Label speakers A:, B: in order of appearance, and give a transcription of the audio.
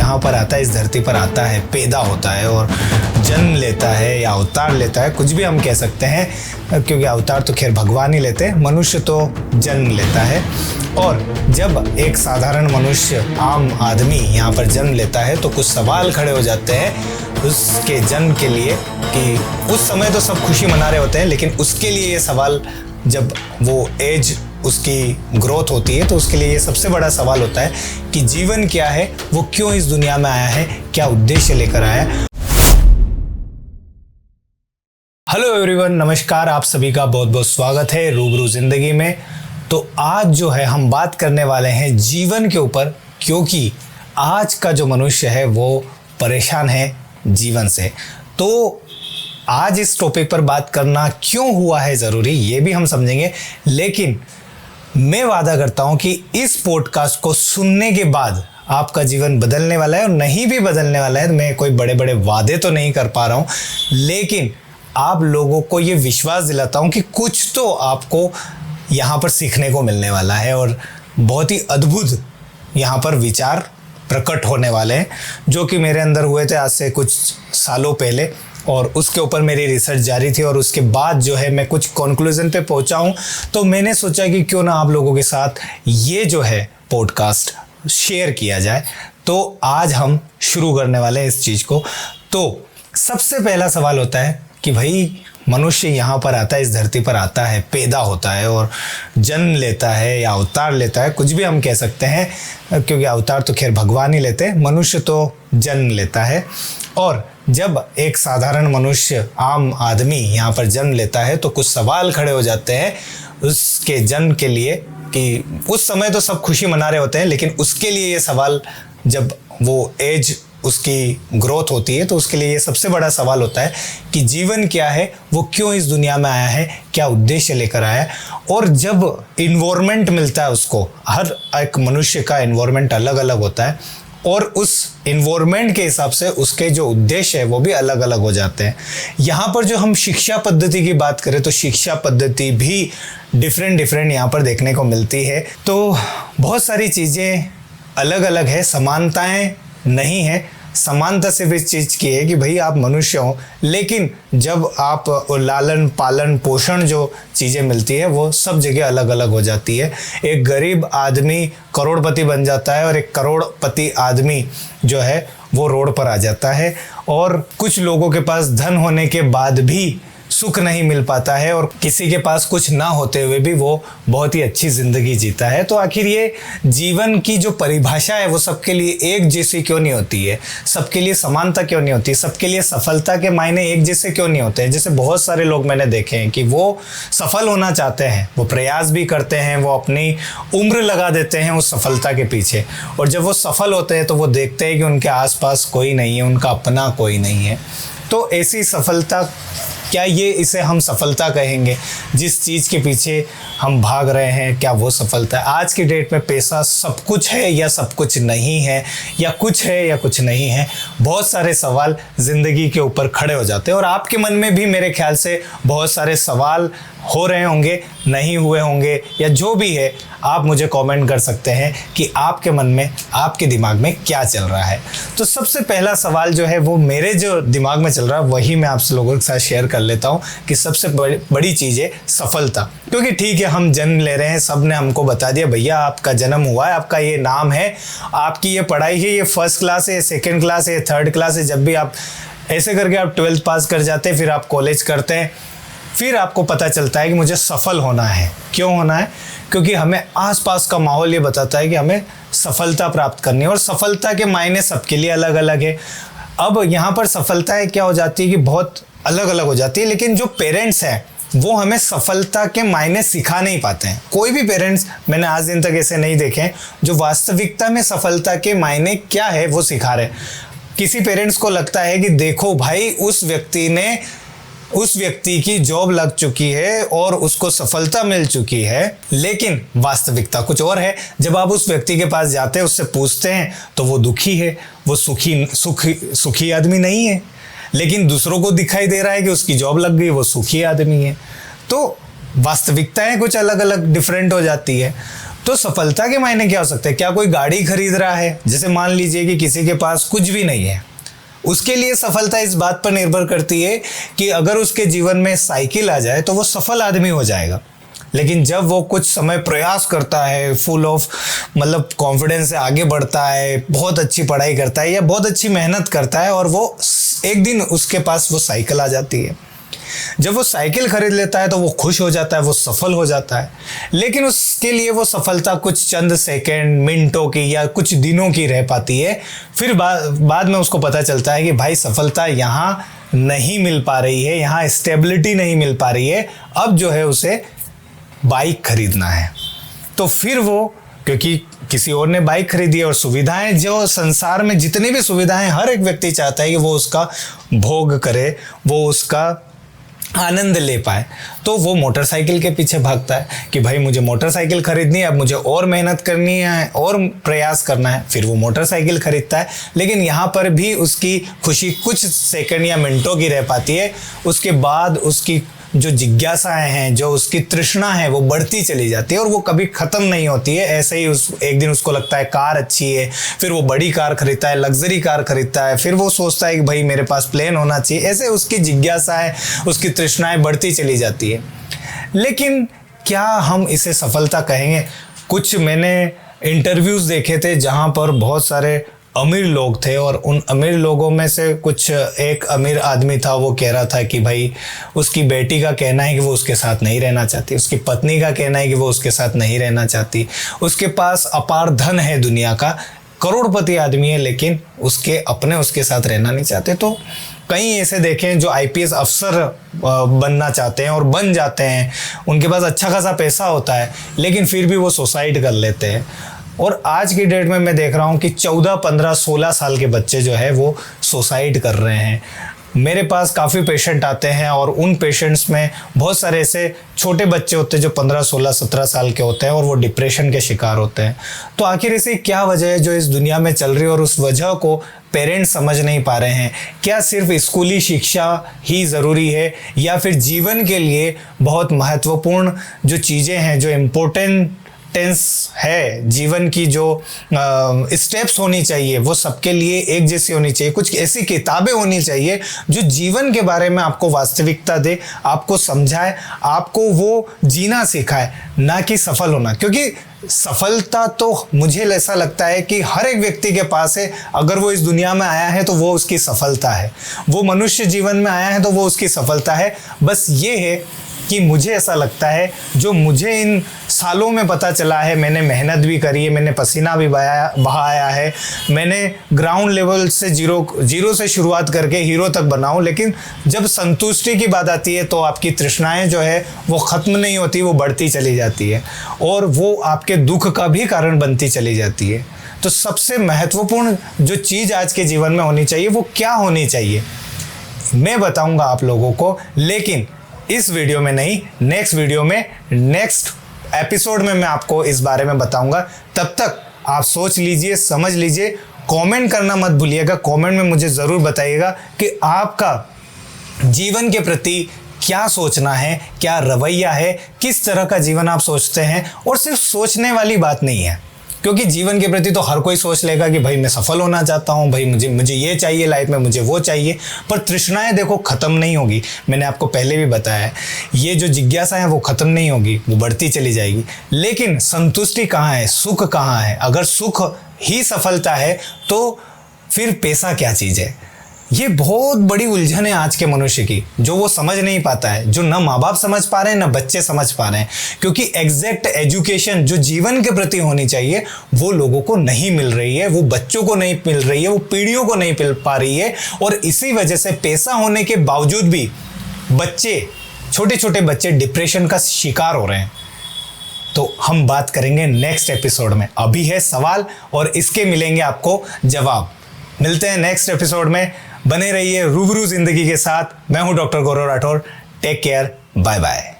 A: यहाँ पर आता है, इस धरती पर आता है, पैदा होता है और जन्म लेता है या अवतार लेता है, कुछ भी हम कह सकते हैं, क्योंकि अवतार तो खैर भगवान ही लेते हैं, मनुष्य तो जन्म लेता है। और जब एक साधारण मनुष्य, आम आदमी यहाँ पर जन्म लेता है तो कुछ सवाल खड़े हो जाते हैं उसके जन्म के लिए, कि उस समय तो सब खुशी मना रहे होते हैं, लेकिन उसके लिए ये सवाल, जब वो एज उसकी ग्रोथ होती है तो उसके लिए ये सबसे बड़ा सवाल होता है कि जीवन क्या है, वो क्यों इस दुनिया में आया है, क्या उद्देश्य लेकर आया है। हेलो एवरीवन, नमस्कार, आप सभी का बहुत बहुत स्वागत है रूबरू जिंदगी में। तो आज जो है हम बात करने वाले हैं जीवन के ऊपर, क्योंकि आज का जो मनुष्य है वो परेशान है जीवन से। तो आज इस टॉपिक पर बात करना क्यों हुआ है ज़रूरी, ये भी हम समझेंगे। लेकिन मैं वादा करता हूँ कि इस पॉडकास्ट को सुनने के बाद आपका जीवन बदलने वाला है, और नहीं भी बदलने वाला है। मैं कोई बड़े बड़े वादे तो नहीं कर पा रहा हूँ, लेकिन आप लोगों को ये विश्वास दिलाता हूँ कि कुछ तो आपको यहाँ पर सीखने को मिलने वाला है, और बहुत ही अद्भुत यहाँ पर विचार प्रकट होने वाले हैं, जो कि मेरे अंदर हुए थे आज से कुछ सालों पहले, और उसके ऊपर मेरी रिसर्च जारी थी। और उसके बाद जो है मैं कुछ कंक्लूजन पे पहुंचा हूं, तो मैंने सोचा कि क्यों ना आप लोगों के साथ ये जो है पॉडकास्ट शेयर किया जाए। तो आज हम शुरू करने वाले हैं इस चीज़ को। तो सबसे पहला सवाल होता है कि भाई मनुष्य यहाँ पर आता है, इस धरती पर आता है, पैदा होता है और जन्म लेता है या अवतार लेता है, कुछ भी हम कह सकते हैं, क्योंकि अवतार तो खैर भगवान ही लेते हैं, मनुष्य तो जन्म लेता है। और जब एक साधारण मनुष्य, आम आदमी यहाँ पर जन्म लेता है तो कुछ सवाल खड़े हो जाते हैं उसके जन्म के लिए, कि उस समय तो सब खुशी मना रहे होते हैं, लेकिन उसके लिए ये सवाल, जब वो एज उसकी ग्रोथ होती है तो उसके लिए ये सबसे बड़ा सवाल होता है कि जीवन क्या है, वो क्यों इस दुनिया में आया है, क्या उद्देश्य लेकर आया है। और जब इन्वायरमेंट मिलता है उसको, हर एक मनुष्य का इन्वायरमेंट अलग अलग होता है, और उस इन्वायरमेंट के हिसाब से उसके जो उद्देश्य है वो भी अलग अलग हो जाते हैं। यहाँ पर जो हम शिक्षा पद्धति की बात करें तो शिक्षा पद्धति भी डिफरेंट यहाँ पर देखने को मिलती है। तो बहुत सारी चीज़ें अलग अलग है, समानताएं नहीं है। समानता सिर्फ इस चीज़ की है कि भाई आप मनुष्य हो, लेकिन जब आप लालन पालन पोषण जो चीज़ें मिलती है वो सब जगह अलग अलग हो जाती है। एक गरीब आदमी करोड़पति बन जाता है और एक करोड़पति आदमी जो है वो रोड पर आ जाता है, और कुछ लोगों के पास धन होने के बाद भी सुख नहीं मिल पाता है, और किसी के पास कुछ ना होते हुए भी वो बहुत ही अच्छी ज़िंदगी जीता है। तो आखिर ये जीवन की जो परिभाषा है वो सबके लिए एक जैसी क्यों नहीं होती है, सबके लिए समानता क्यों नहीं होती, सबके लिए सफलता के मायने एक जैसे क्यों नहीं होते हैं। जैसे बहुत सारे लोग मैंने देखे हैं कि वो सफल होना चाहते हैं, वो प्रयास भी करते हैं, वो अपनी उम्र लगा देते हैं उस सफलता के पीछे, और जब वो सफल होते हैं तो वो देखते हैं कि उनके आसपास कोई नहीं है, उनका अपना कोई नहीं है। तो ऐसी सफलता, क्या ये इसे हम सफलता कहेंगे? जिस चीज़ के पीछे हम भाग रहे हैं, क्या वो सफलता है? आज की डेट में पैसा सब कुछ है या सब कुछ नहीं है, या कुछ है या कुछ नहीं है? बहुत सारे सवाल ज़िंदगी के ऊपर खड़े हो जाते हैं, और आपके मन में भी मेरे ख्याल से बहुत सारे सवाल हो रहे होंगे, नहीं हुए होंगे, या जो भी है, आप मुझे कमेंट कर सकते हैं कि आपके मन में, आपके दिमाग में क्या चल रहा है। तो सबसे पहला सवाल जो है वो मेरे जो दिमाग में चल रहा है वही मैं आप लोगों के साथ शेयर कर लेता हूँ कि सबसे बड़ी चीज़ है सफलता। क्योंकि ठीक है, हम जन्म ले रहे हैं, सब ने हमको बता दिया भैया आपका जन्म हुआ है, आपका ये नाम है, आपकी ये पढ़ाई है, ये फर्स्ट क्लास है, सेकेंड क्लास है, थर्ड क्लास है। जब भी आप ऐसे करके आप 12th पास कर जाते हैं, फिर आप कॉलेज करते हैं, फिर आपको पता चलता है कि मुझे सफल होना है। क्यों होना है? क्योंकि हमें आसपास का माहौल ये बताता है कि हमें सफलता प्राप्त करनी है, और सफलता के मायने सबके लिए अलग अलग है। अब यहाँ पर सफलताएं क्या हो जाती है कि बहुत अलग अलग हो जाती है, लेकिन जो पेरेंट्स हैं वो हमें सफलता के मायने सिखा नहीं पाते हैं। कोई भी पेरेंट्स मैंने आज दिन तक ऐसे नहीं देखे हैं जो वास्तविकता में सफलता के मायने क्या है वो सिखा रहे हैं। किसी पेरेंट्स को लगता है कि देखो भाई उस व्यक्ति की जॉब लग चुकी है और उसको सफलता मिल चुकी है, लेकिन वास्तविकता कुछ और है। जब आप उस व्यक्ति के पास जाते हैं, उससे पूछते हैं, तो वो दुखी है, वो सुखी आदमी नहीं है, लेकिन दूसरों को दिखाई दे रहा है कि उसकी जॉब लग गई, वो सुखी आदमी है। तो वास्तविकताएं कुछ अलग अलग डिफरेंट हो जाती है। तो सफलता के मायने क्या हो सकते हैं? क्या कोई गाड़ी खरीद रहा है? जैसे मान लीजिए कि किसी के पास कुछ भी नहीं है, उसके लिए सफलता इस बात पर निर्भर करती है कि अगर उसके जीवन में साइकिल आ जाए तो वो सफल आदमी हो जाएगा। लेकिन जब वो कुछ समय प्रयास करता है, फुल ऑफ मतलब कॉन्फिडेंस से आगे बढ़ता है, बहुत अच्छी पढ़ाई करता है या बहुत अच्छी मेहनत करता है, और वो एक दिन उसके पास वो साइकिल आ जाती है। जब वो साइकिल खरीद लेता है तो वो खुश हो जाता है, वो सफल हो जाता है। लेकिन उसके लिए वो सफलता कुछ चंद सेकंड, मिनटों की या कुछ दिनों की रह पाती है। फिर बाद में उसको पता चलता है कि भाई सफलता यहाँ नहीं मिल पा रही है, यहाँ स्टेबिलिटी नहीं मिल पा रही है, अब जो है उसे बाइक खरीदना है। तो फिर वो, क्योंकि किसी और ने बाइक खरीदी है और सुविधाएं, जो संसार में जितनी भी सुविधाएं हर एक व्यक्ति चाहता है कि वो उसका भोग करे, वो उसका आनंद ले पाए, तो वो मोटरसाइकिल के पीछे भागता है कि भाई मुझे मोटरसाइकिल खरीदनी है, अब मुझे और मेहनत करनी है और प्रयास करना है। फिर वो मोटरसाइकिल खरीदता है, लेकिन यहाँ पर भी उसकी खुशी कुछ सेकंड या मिनटों की रह पाती है। उसके बाद उसकी जो जिज्ञासाएं हैं, जो उसकी तृष्णा है, वो बढ़ती चली जाती है और वो कभी ख़त्म नहीं होती है। ऐसे ही एक दिन उसको लगता है कार अच्छी है, फिर वो बड़ी कार खरीदता है, लग्जरी कार खरीदता है, फिर वो सोचता है कि भाई मेरे पास प्लेन होना चाहिए। ऐसे उसकी जिज्ञासाएं, उसकी तृष्णाएं बढ़ती चली जाती है। लेकिन क्या हम इसे सफलता कहेंगे? कुछ मैंने इंटरव्यूज़ देखे थे जहाँ पर बहुत सारे अमीर लोग थे, और उन अमीर लोगों में से कुछ एक अमीर आदमी था, वो कह रहा था कि भाई उसकी बेटी का कहना है कि वो उसके साथ नहीं रहना चाहती, उसकी पत्नी का कहना है कि वो उसके साथ नहीं रहना चाहती, उसके पास अपार धन है, दुनिया का करोड़पति आदमी है, लेकिन उसके साथ रहना नहीं चाहते। तो कई ऐसे देखे हैं जो आईपीएस अफसर बनना चाहते हैं और बन जाते हैं, उनके पास अच्छा खासा पैसा होता है, लेकिन फिर भी वो सुसाइड कर लेते हैं। और आज की डेट में मैं देख रहा हूँ कि 14, 15, 16 साल के बच्चे जो है वो सुसाइड कर रहे हैं। मेरे पास काफ़ी पेशेंट आते हैं और उन पेशेंट्स में बहुत सारे ऐसे छोटे बच्चे होते हैं जो 15, 16, 17 साल के होते हैं और वो डिप्रेशन के शिकार होते हैं। तो आखिर ऐसी क्या वजह है जो इस दुनिया में चल रही है और उस वजह को पेरेंट्स समझ नहीं पा रहे हैं? क्या सिर्फ स्कूली शिक्षा ही ज़रूरी है, या फिर जीवन के लिए बहुत महत्वपूर्ण जो चीज़ें हैं, जो इम्पोर्टेंट टेंस है, जीवन की जो स्टेप्स होनी चाहिए, वो सबके लिए एक जैसी होनी चाहिए? कुछ ऐसी किताबें होनी चाहिए जो जीवन के बारे में आपको वास्तविकता दे, आपको समझाए, आपको वो जीना सिखाए, ना कि सफल होना। क्योंकि सफलता तो मुझे ऐसा लगता है कि हर एक व्यक्ति के पास है। अगर वो इस दुनिया में आया है तो वो उसकी सफलता है, वो मनुष्य जीवन में आया है तो वो उसकी सफलता है। बस ये है कि मुझे ऐसा लगता है, जो मुझे इन सालों में पता चला है, मैंने मेहनत भी करी है, मैंने पसीना भी बहाया है, मैंने ग्राउंड लेवल से जीरो से शुरुआत करके हीरो तक बना हूं। लेकिन जब संतुष्टि की बात आती है तो आपकी तृष्णाएं जो है वो ख़त्म नहीं होती, वो बढ़ती चली जाती है और वो आपके दुख का भी कारण बनती चली जाती है। तो सबसे महत्वपूर्ण जो चीज़ आज के जीवन में होनी चाहिए वो क्या होनी चाहिए, मैं बताऊँगा आप लोगों को, लेकिन इस वीडियो में नहीं, नेक्स्ट वीडियो में, नेक्स्ट एपिसोड में मैं आपको इस बारे में बताऊंगा। तब तक आप सोच लीजिए, समझ लीजिए, कमेंट करना मत भूलिएगा। कमेंट में मुझे ज़रूर बताइएगा कि आपका जीवन के प्रति क्या सोचना है, क्या रवैया है, किस तरह का जीवन आप सोचते हैं। और सिर्फ सोचने वाली बात नहीं है, क्योंकि जीवन के प्रति तो हर कोई सोच लेगा कि भाई मैं सफल होना चाहता हूँ, भाई मुझे ये चाहिए लाइफ में, मुझे वो चाहिए। पर तृष्णाएं देखो ख़त्म नहीं होगी, मैंने आपको पहले भी बताया है। ये जो जिज्ञासा है वो ख़त्म नहीं होगी, वो बढ़ती चली जाएगी। लेकिन संतुष्टि कहाँ है, सुख कहाँ है? अगर सुख ही सफलता है तो फिर पैसा क्या चीज़ है? ये बहुत बड़ी उलझन है आज के मनुष्य की, जो वो समझ नहीं पाता है, जो ना माँ बाप समझ पा रहे हैं ना बच्चे समझ पा रहे हैं। क्योंकि एग्जैक्ट एजुकेशन जो जीवन के प्रति होनी चाहिए वो लोगों को नहीं मिल रही है, वो बच्चों को नहीं मिल रही है, वो पीढ़ियों को नहीं मिल पा रही है। और इसी वजह से पैसा होने के बावजूद भी बच्चे, छोटे छोटे बच्चे डिप्रेशन का शिकार हो रहे हैं। तो हम बात करेंगे नेक्स्ट एपिसोड में। अभी है सवाल और इसके मिलेंगे आपको जवाब। मिलते हैं नेक्स्ट एपिसोड में। बने रहिए रूबरू जिंदगी के साथ। मैं हूं doctor Gaurav Rathore. Take care, bye bye.